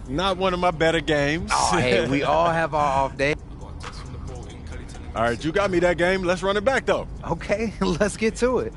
Not one of my better games. Oh, hey, we all have our off days. All right, you got me that game. Let's run it back, though. Okay, let's get to it.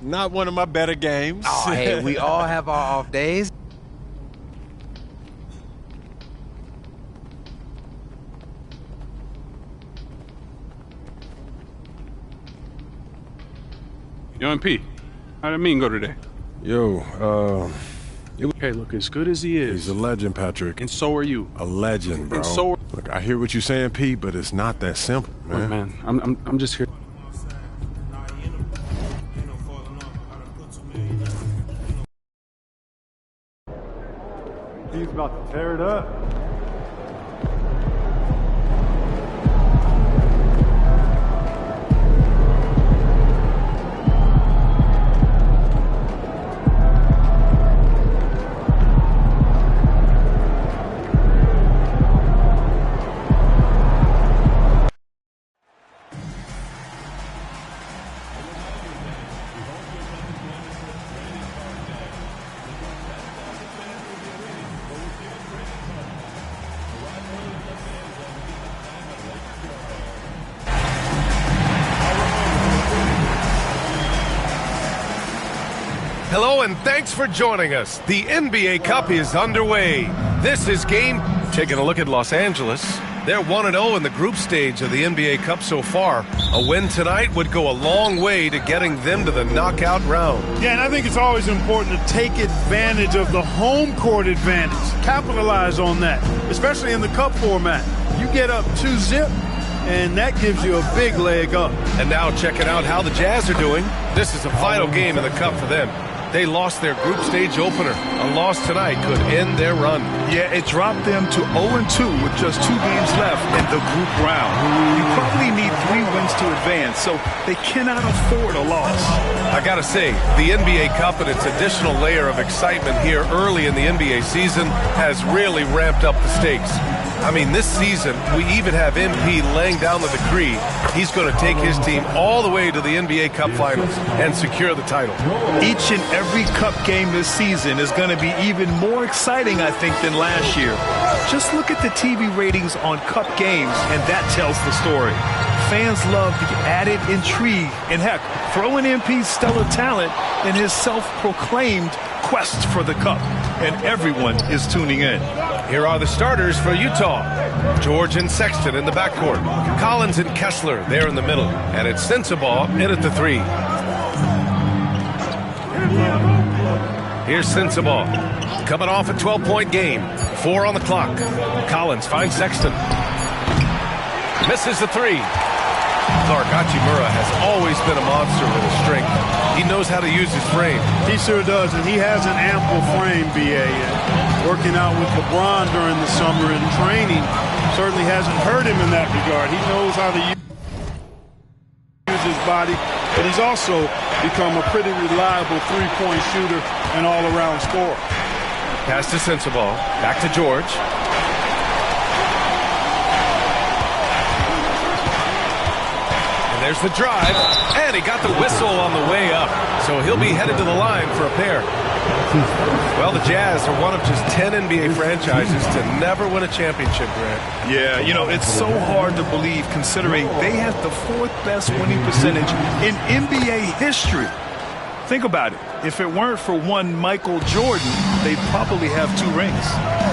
Not one of my better games. Oh, hey, we all have our off days. Yo, MP, how did Mean go today? Yo, Hey, look, as good as he is. he's a legend, Patrick. And so are you. A legend, bro. And so are... Look, I hear what you're saying, Pete, but it's not that simple, man. Look, man, I'm just here. He's about to tear it up. Hello and thanks for joining us. The NBA Cup is underway. This is game. Taking a look at Los Angeles. They're 1-0 in the group stage of the NBA Cup so far. A win tonight would go a long way to getting them to the knockout round. Yeah, and I think it's always important to take advantage of the home court advantage. Capitalize on that, especially in the Cup format. You get up 2-0, and that gives you a big leg up. And now checking out how the Jazz are doing. This is the final game in the Cup for them. They lost their group stage opener. A loss tonight could end their run. Yeah, it dropped them to 0-2 with just 2 games left in the group round. You probably need 3 wins to advance, so they cannot afford a loss. I gotta say, the NBA Cup and its additional layer of excitement here early in the NBA season has really ramped up the stakes. I mean, this season, we even have MP laying down the decree. He's going to take his team all the way to the NBA Cup Finals and secure the title. Each and every Cup game this season is going to be even more exciting, I think, than last year. Just look at the TV ratings on Cup games, and that tells the story. Fans love the added intrigue, and heck, throw in MP's stellar talent and his self-proclaimed quest for the Cup, and everyone is tuning in. Here are the starters for Utah. George and Sexton in the backcourt. Collins and Kessler there in the middle. And it's Sensabaugh in at the 3. Here's Sensabaugh. Coming off a 12-point game. 4 on the clock. Collins finds Sexton. Misses the three. Clark Hachimura has always been a monster with his strength. He knows how to use his frame. He sure does, and he has an ample frame, B.A. Working out with LeBron during the summer and training certainly hasn't hurt him in that regard. He knows how to use his body, but he's also become a pretty reliable three-point shooter and all-around scorer. Pass to Sensabaugh. Back to George. There's the drive, and he got the whistle on the way up, so he'll be headed to the line for a pair. Well, the Jazz are one of just 10 NBA franchises to never win a championship, Grant. Yeah, you know, it's so hard to believe considering they have the 4th best winning percentage in NBA history. Think about it. If it weren't for one Michael Jordan, they'd probably have 2 rings.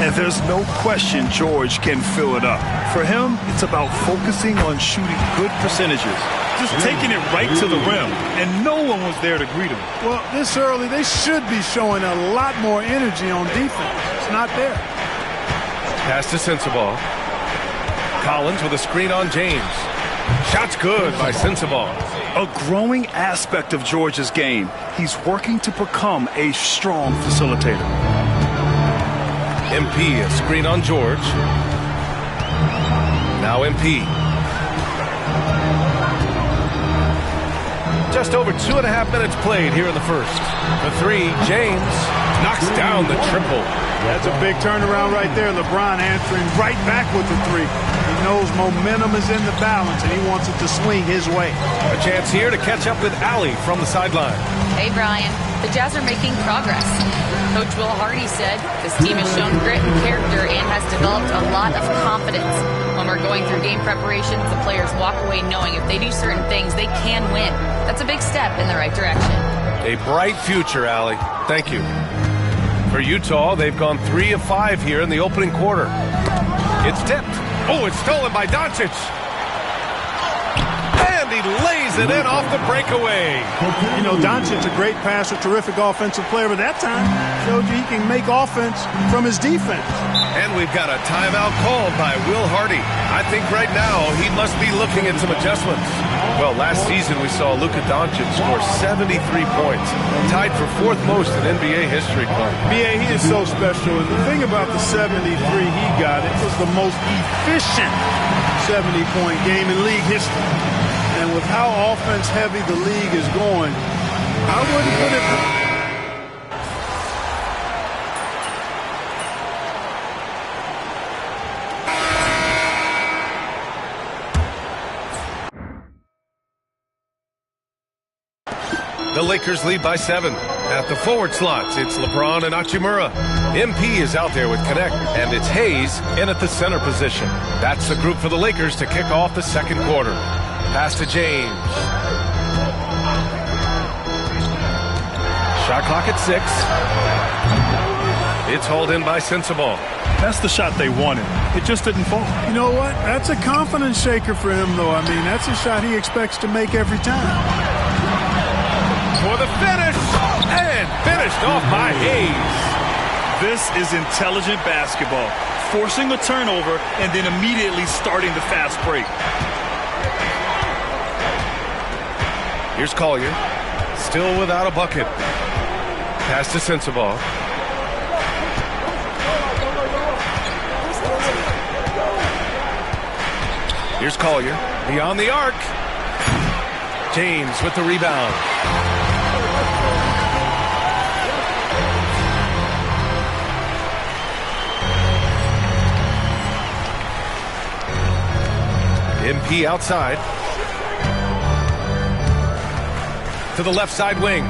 And there's no question George can fill it up. For him, it's about focusing on shooting good percentages. Just taking it right to the rim, and no one was there to greet him. Well, this early, they should be showing a lot more energy on defense. It's not there. Pass to Sensabaugh. Collins with a screen on James. Shot's good by Sensabaugh. A growing aspect of George's game. He's working to become a strong facilitator. MP, a screen on George. Now MP. Just over 2.5 minutes played here in the first. The three, James knocks down the triple. That's a big turnaround right there. LeBron answering right back with the three. He knows momentum is in the balance, and he wants it to swing his way. A chance here to catch up with Allie from the sideline. Hey, Brian. The Jazz are making progress. Coach Will Hardy said this team has shown grit and character and has developed a lot of confidence. When we're going through game preparations, the players walk away knowing if they do certain things, they can win. That's a big step in the right direction. A bright future, Allie. Thank you. For Utah, they've gone 3 of 5 here in the opening quarter. It's tipped. Oh, it's stolen by Doncic. And he lays it in off the breakaway. You know, Doncic's a great passer, terrific offensive player, but that time showed you he can make offense from his defense. And we've got a timeout called by Will Hardy. I think right now he must be looking at some adjustments. Well, last season we saw Luka Doncic score 73 points, tied for 4th most in NBA history. B.A., he is so special, and the thing about the 73 he got, it was the most efficient 70-point game in league history. And with how offense-heavy the league is going, I wouldn't put it... The Lakers lead by 7. At the forward slots, it's LeBron and Hachimura. MP is out there with Connect, and it's Hayes in at the center position. That's the group for the Lakers to kick off the second quarter. Pass to James. Shot clock at 6. It's hauled in by Sensabaugh. That's the shot they wanted. It just didn't fall. You know what? That's a confidence shaker for him, though. I mean, that's a shot he expects to make every time. For the finish, and finished off by Hayes. This is intelligent basketball, forcing a turnover and then immediately starting the fast break. Here's Collier, still without a bucket. Pass to Sensabaugh. Here's Collier, beyond the arc. James with the rebound. MP outside. To the left side wing.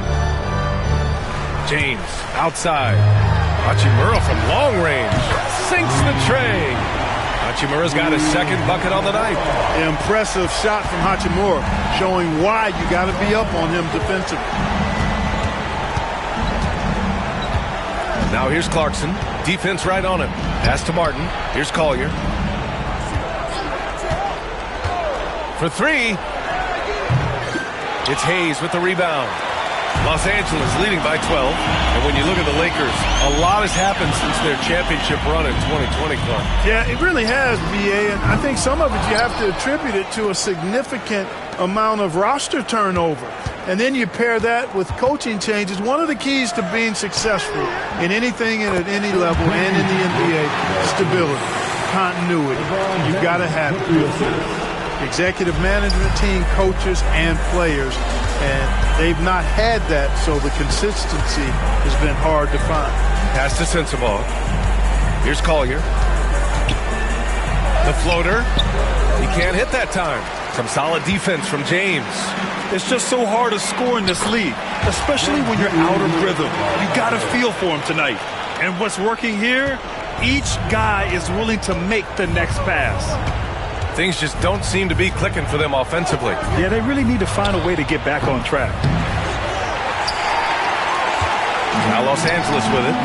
James outside. Hachimura from long range. Sinks the tray. Hachimura's got his second bucket on the night. Impressive shot from Hachimura, showing why you got to be up on him defensively. Now here's Clarkson. Defense right on him. Pass to Martin. Here's Collier. For 3. It's Hayes with the rebound. Los Angeles leading by 12. And when you look at the Lakers, a lot has happened since their championship run in 2020, Clark. Yeah, it really has, BA, and I think some of it you have to attribute it to a significant amount of roster turnover. And then you pair that with coaching changes. One of the keys to being successful in anything and at any level and in the NBA, stability, continuity. You've got to have it. Executive management team, coaches, and players. And they've not had that, so the consistency has been hard to find. Pass to Sensabaugh. Here's Collier. The floater. He can't hit that time. Some solid defense from James. It's just so hard to score in this league, especially when you're out of rhythm. You got to feel for him tonight. And what's working here, each guy is willing to make the next pass. Things just don't seem to be clicking for them offensively. Yeah, they really need to find a way to get back on track. Now Los Angeles with it.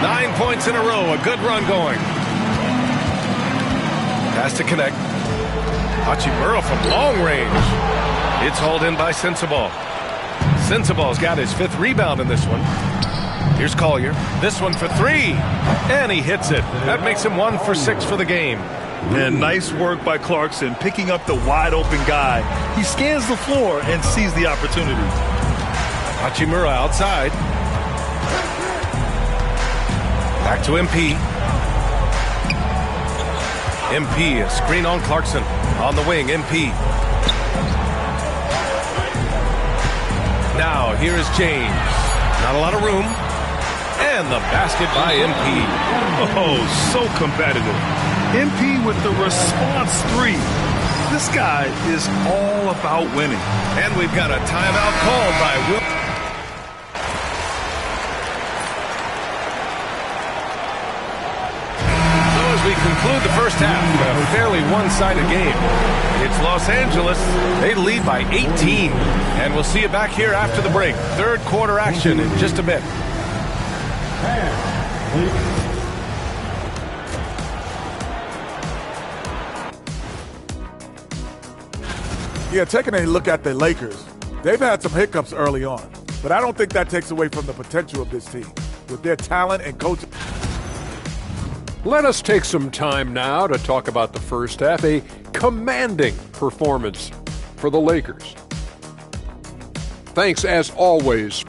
9 points in a row, a good run going. Has to connect. Hachimura from long range. It's hauled in by Sensabaugh. Sensabaugh's got his 5th rebound in this one. Here's Collier. This one for 3. And he hits it. That makes him 1 for 6 for the game. And nice work by Clarkson picking up the wide open guy. He scans the floor and sees the opportunity. Hachimura outside. Back to MP. MP, a screen on Clarkson. On the wing, MP. Now, here is James. Not a lot of room. And the basket by MP. Oh, so competitive. MP with the response 3. This guy is all about winning. And we've got a timeout called by Will. So as we conclude the first half, a fairly one-sided game. It's Los Angeles. They lead by 18. And we'll see you back here after the break. Third quarter action in just a bit. Yeah, taking a look at the Lakers, they've had some hiccups early on, but I don't think that takes away from the potential of this team with their talent and coaching. Let us take some time now to talk about the first half, a commanding performance for the Lakers. Thanks, as always.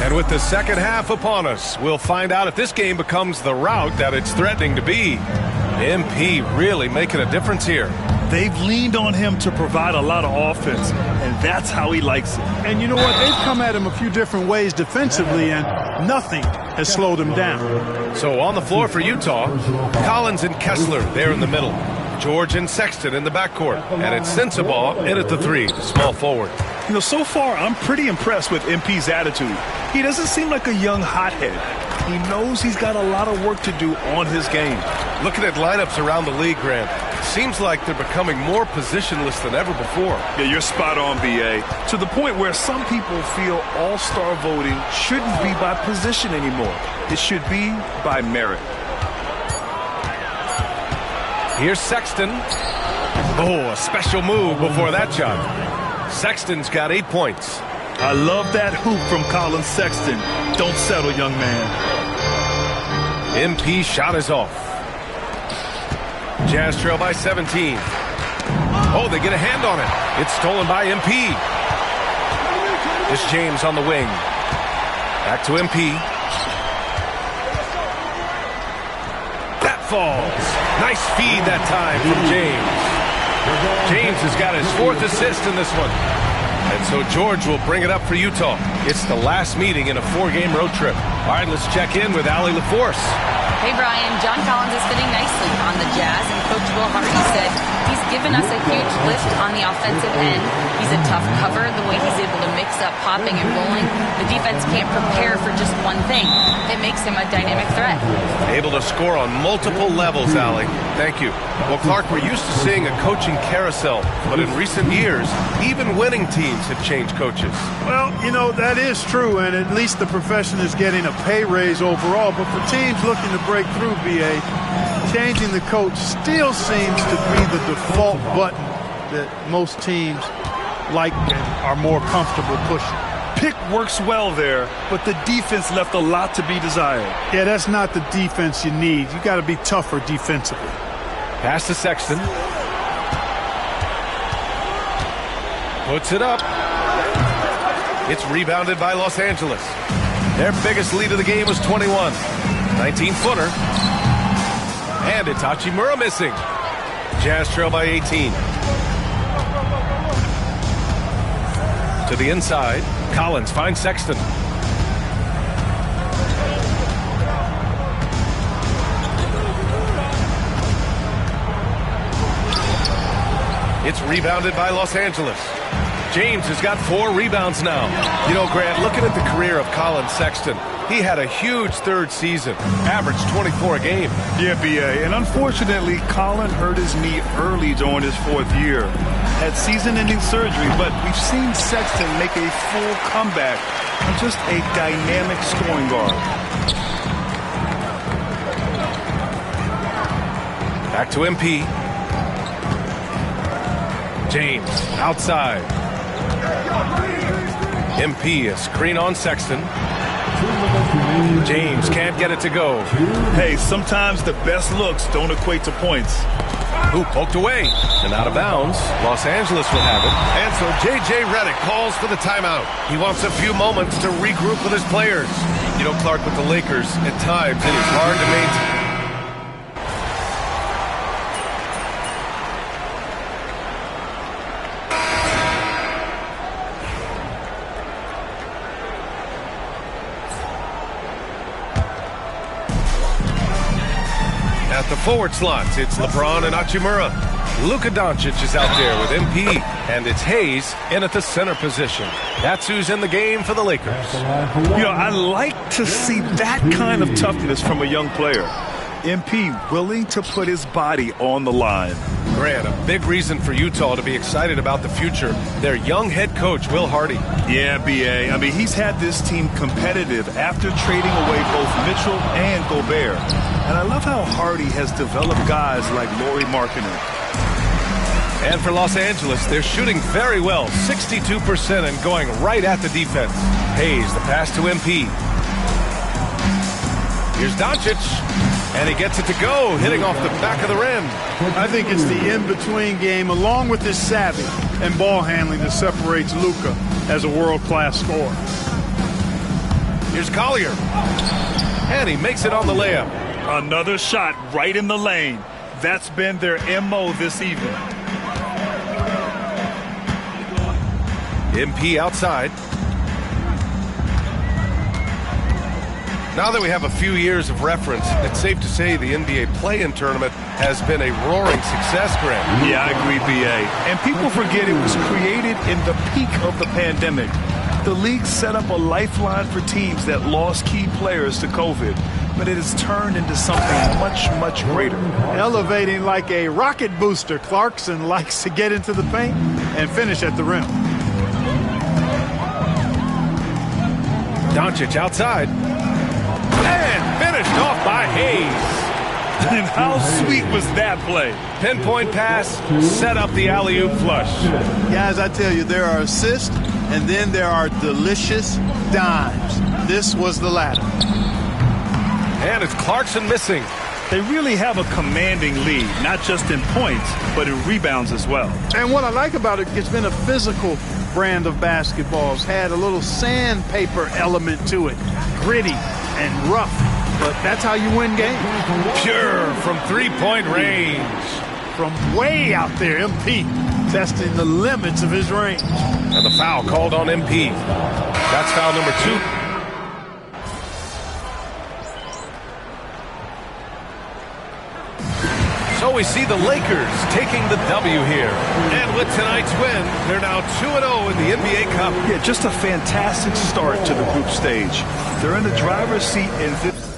And with the second half upon us, we'll find out if this game becomes the rout that it's threatening to be. MP really making a difference here. They've leaned on him to provide a lot of offense, and that's how he likes it. And you know what? They've come at him a few different ways defensively, and nothing has slowed him down. So on the floor for Utah, Collins and Kessler there in the middle. George and Sexton in the backcourt. And it's Sensabaugh in at the 3, small forward. You know, so far, I'm pretty impressed with MP's attitude. He doesn't seem like a young hothead. He knows he's got a lot of work to do on his game. Looking at lineups around the league, Grant, seems like they're becoming more positionless than ever before. Yeah, you're spot on, B.A. To the point where some people feel all-star voting shouldn't be by position anymore. It should be by merit. Here's Sexton. Oh, a special move before that shot. Sexton's got 8 points. I love that hoop from Colin Sexton. Don't settle, young man. MP shot is off. Jazz trail by 17. Oh, they get a hand on it. It's stolen by MP. It's James on the wing. Back to MP. That falls. Nice feed that time from James. James has got his 4th assist in this one. And so George will bring it up for Utah. It's the last meeting in a 4-game road trip. All right, let's check in with Allie LaForce. Hey, Brian, John Collins is fitting nicely on the Jazz, and Coach Will Hardy said he's given us a huge lift on the offensive end. He's a tough cover, the way he's able to mix up popping and rolling. The defense can't prepare for just one thing. It makes him a dynamic threat. Able to score on multiple levels, Allie. Thank you. Well, Clark, we're used to seeing a coaching carousel, but in recent years, even winning teams have changed coaches. Well, you know, that is true, and at least the profession is getting a pay raise overall. But for teams looking to break through, B.A. Changing the coach still seems to be the default button that most teams like and are more comfortable pushing. Pick works well there, but the defense left a lot to be desired. Yeah, that's not the defense you need. You got to be tougher defensively. Pass to Sexton. Puts it up. It's rebounded by Los Angeles. Their biggest lead of the game was 21. 19-footer. And it's Hachimura missing. Jazz trail by 18. To the inside. Collins finds Sexton. It's rebounded by Los Angeles. James has got 4 rebounds now. You know, Grant, looking at the career of Colin Sexton, he had a huge third season, averaged 24 a game. Yeah, B.A. And unfortunately, Colin hurt his knee early during his 4th year. Had season-ending surgery, but we've seen Sexton make a full comeback and just a dynamic scoring guard. Back to MP. James outside. MP a screen on Sexton. James can't get it to go. Hey, sometimes the best looks don't equate to points. Who poked away and out of bounds. Los Angeles will have it. And so J.J. Redick calls for the timeout. He wants a few moments to regroup with his players. You know, Clark, with the Lakers, at times it is hard to maintain. At the forward slots, it's LeBron and Hachimura. Luka Doncic is out there with MP, and it's Hayes in at the center position. That's who's in the game for the Lakers. You know, I like to see that kind of toughness from a young player. MP willing to put his body on the line. Grant, a big reason for Utah to be excited about the future. Their young head coach, Will Hardy. Yeah, B.A. I mean, he's had this team competitive after trading away both Mitchell and Gobert. And I love how Hardy has developed guys like Lauri Markkanen. And for Los Angeles, they're shooting very well, 62% and going right at the defense. Hayes, the pass to MP. Here's Doncic, and he gets it to go, hitting off the back of the rim. I think it's the in-between game, along with his savvy and ball handling, that separates Luka as a world-class scorer. Here's Collier, and he makes it on the layup. Another shot right in the lane. That's been their MO this evening. MP outside. Now that we have a few years of reference, it's safe to say the NBA play-in tournament has been a roaring success, Grant. Yeah, I agree, B.A. And people forget it was created in the peak of the pandemic. The league set up a lifeline for teams that lost key players to COVID, but it has turned into something much, much greater. Elevating like a rocket booster, Clarkson likes to get into the paint and finish at the rim. Doncic outside. And finished off by Hayes. And how sweet was that play? Pinpoint pass, set up the alley-oop flush. Guys, I tell you, there are assists, and then there are delicious dimes. This was the latter. And it's Clarkson missing. They really have a commanding lead, not just in points, but in rebounds as well. And what I like about it, it's been a physical brand of basketball. It's had a little sandpaper element to it, gritty and rough, but that's how you win games. Pure from three-point range. From way out there, MP testing the limits of his range. And the foul called on MP. That's foul number 2. So we see the Lakers taking the W here. And with tonight's win, they're now 2-0 in the NBA Cup. Yeah, just a fantastic start to the group stage. They're in the driver's seat in this.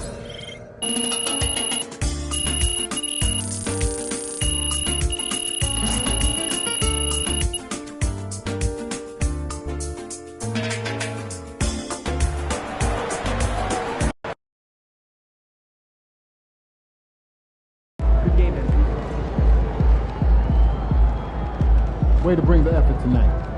Way to bring the effort tonight.